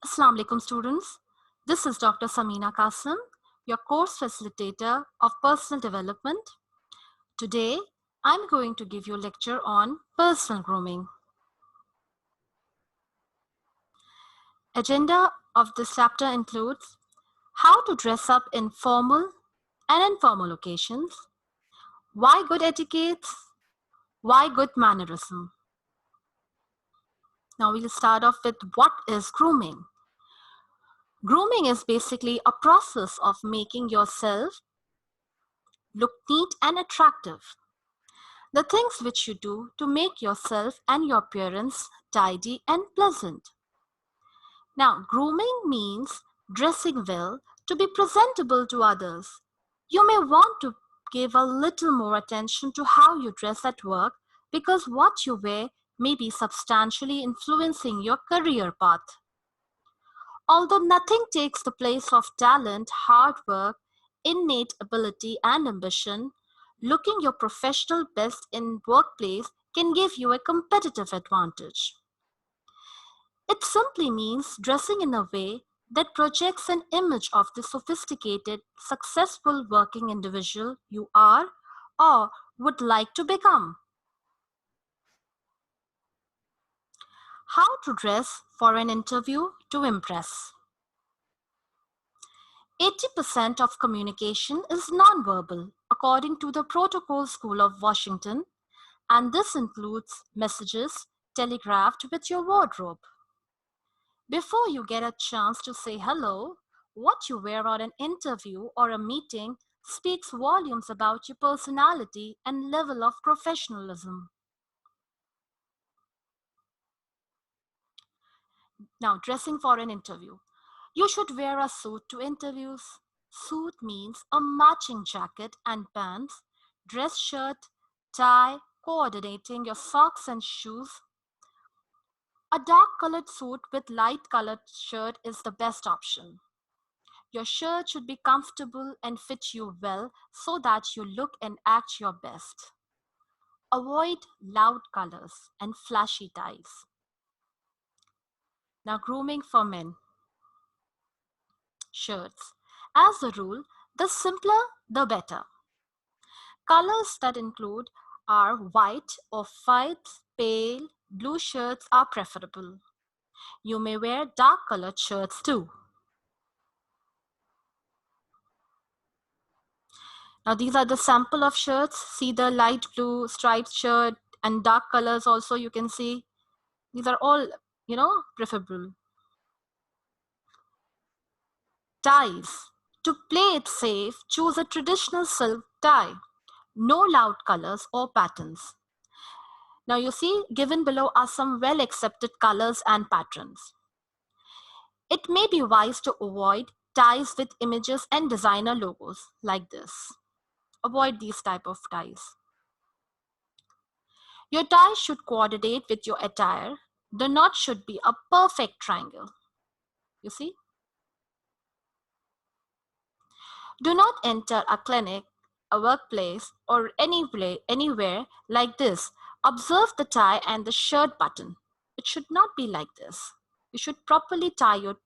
Assalamu alaikum students. This is Dr. Samina Qasim, your course facilitator of personal development. Today, I'm going to give you a lecture on personal grooming. Agenda of this chapter includes how to dress up in formal and informal occasions, why good etiquettes, why good mannerism. Now we'll start off with what is grooming. Grooming is basically a process of making yourself look neat and attractive. The things which you do to make yourself and your appearance tidy and pleasant. Now, grooming means dressing well to be presentable to others. You may want to give a little more attention to how you dress at work because what you wear may be substantially influencing your career path. Although nothing takes the place of talent, hard work, innate ability, and ambition, looking your professional best in workplace can give you a competitive advantage. It simply means dressing in a way that projects an image of the sophisticated, successful working individual you are or would like to become. How to dress for an interview to impress. 80% of communication is nonverbal, according to the Protocol School of Washington, and this includes messages telegraphed with your wardrobe. Before you get a chance to say hello, what you wear on an interview or a meeting speaks volumes about your personality and level of professionalism. Now, dressing for an interview. You should wear a suit to interviews. Suit means a matching jacket and pants, dress shirt, tie, coordinating your socks and shoes. A dark colored suit with light colored shirt is the best option. Your shirt should be comfortable and fit you well so that you look and act your best. Avoid loud colors and flashy ties. Now, grooming for men. Shirts. As a rule, the simpler, the better. Colors that include are white, off-white, pale, blue shirts are preferable. You may wear dark colored shirts too. Now these are the sample of shirts. See the light blue striped shirt and dark colors also you can see. These are all, preferable. Ties. To play it safe, choose a traditional silk tie. No loud colors or patterns. Now you see, given below are some well accepted colors and patterns. It may be wise to avoid ties with images and designer logos like this. Avoid these type of ties. Your tie should coordinate with your attire. The knot should be a perfect triangle. You see? Do not enter a clinic, a workplace, or anywhere like this. Observe the tie and the shirt button. It should not be like this. You should properly tie your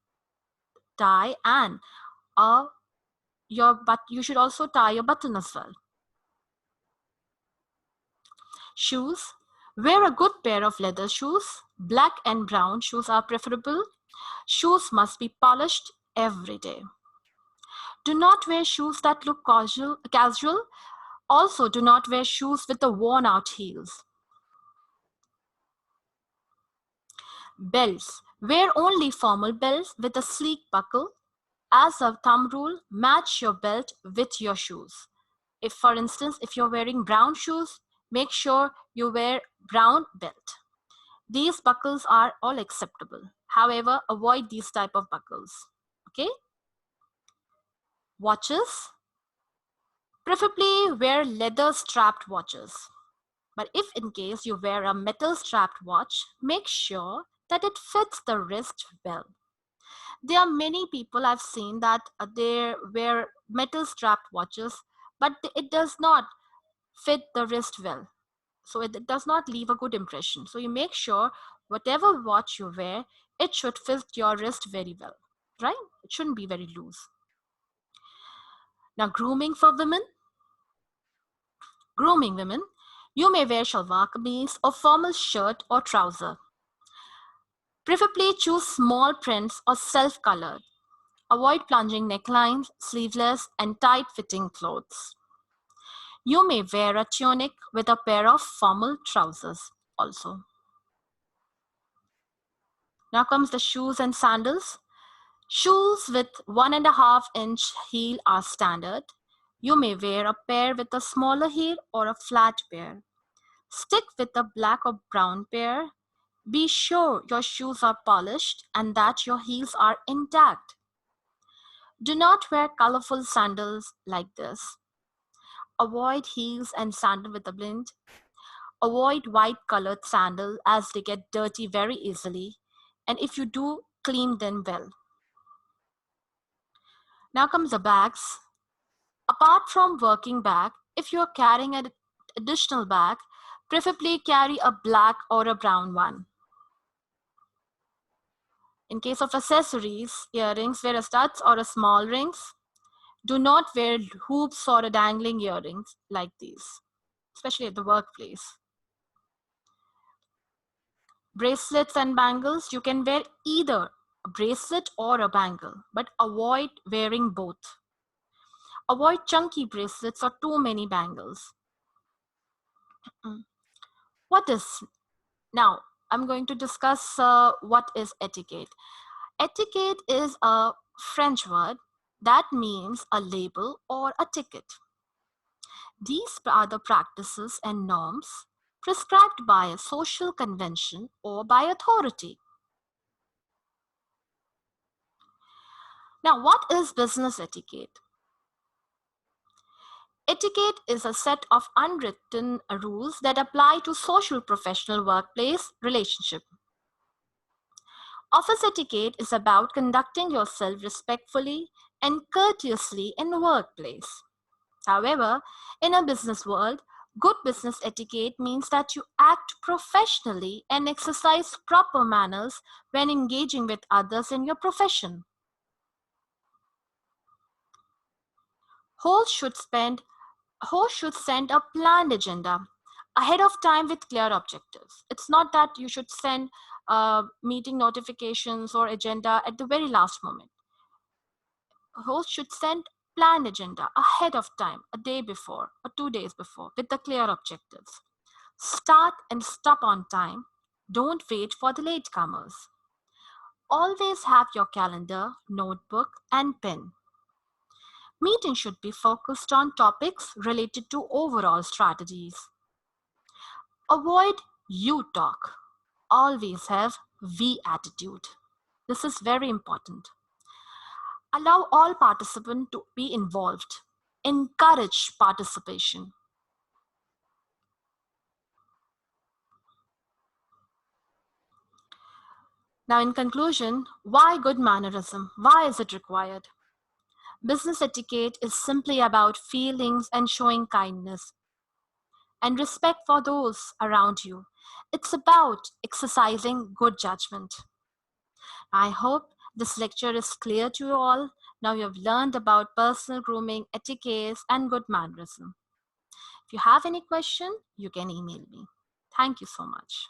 tie and you should also tie your button as well. Shoes. Wear a good pair of leather shoes. Black and brown shoes are preferable. Shoes must be polished every day. Do not wear shoes that look casual. Also, do not wear shoes with the worn out heels. Belts. Wear only formal belts with a sleek buckle. As a thumb rule, match your belt with your shoes. If, for instance, if you're wearing brown shoes, make sure you wear brown belt. These buckles are all acceptable. However, avoid these type of buckles. Okay? Watches. Preferably wear leather strapped watches. But if in case you wear a metal strapped watch, make sure that it fits the wrist well. There are many people I've seen that they wear metal strapped watches, but it does not fit the wrist well. So it does not leave a good impression. So you make sure whatever watch you wear, It should fit your wrist very well, right? It shouldn't be very loose. Now, grooming for women. Grooming women, you may wear shalwar kameez or formal shirt or trouser. Preferably choose small prints or self-colored. Avoid plunging necklines, sleeveless, and tight-fitting clothes. You may wear a tunic with a pair of formal trousers also. Now comes the shoes and sandals. Shoes with 1.5-inch heel are standard. You may wear a pair with a smaller heel or a flat pair. Stick with a black or brown pair. Be sure your shoes are polished and that your heels are intact. Do not wear colorful sandals like this. Avoid heels and sandal with a blend. Avoid white colored sandal as they get dirty very easily. And if you do, clean them well. Now comes the bags. Apart from working bag, if you are carrying an additional bag, preferably carry a black or a brown one. In case of accessories, earrings, wear a studs or a small rings. Do not wear hoops or a dangling earrings like these, especially at the workplace. Bracelets and bangles, you can wear either a bracelet or a bangle, but avoid wearing both. Avoid chunky bracelets or too many bangles. What is Now, I'm going to discuss what is etiquette. Etiquette is a French word that means a label or a ticket. These are the practices and norms prescribed by a social convention or by authority. Now, what is business etiquette? Etiquette is a set of unwritten rules that apply to social professional workplace relationship. Office etiquette is about conducting yourself respectfully and courteously in the workplace. However, in a business world, good business etiquette means that you act professionally and exercise proper manners when engaging with others in your profession. Hosts should send a planned agenda ahead of time with clear objectives. It's not that you should send meeting notifications or agenda at the very last moment. A host should send planned agenda ahead of time, a day before or 2 days before, with the clear objectives. Start and stop on time. Don't wait for the latecomers. Always have your calendar, notebook, and pen. Meeting should be focused on topics related to overall strategies. Avoid you talk. Always have we attitude. This is very important. Allow all participants to be involved. Encourage participation. Now, in conclusion, why good mannerism? Why is it required? Business etiquette is simply about feelings and showing kindness and respect for those around you. It's about exercising good judgment. I hope this lecture is clear to you all. Now you have learned about personal grooming, etiquette, and good mannerism. If you have any question, you can email me. Thank you so much.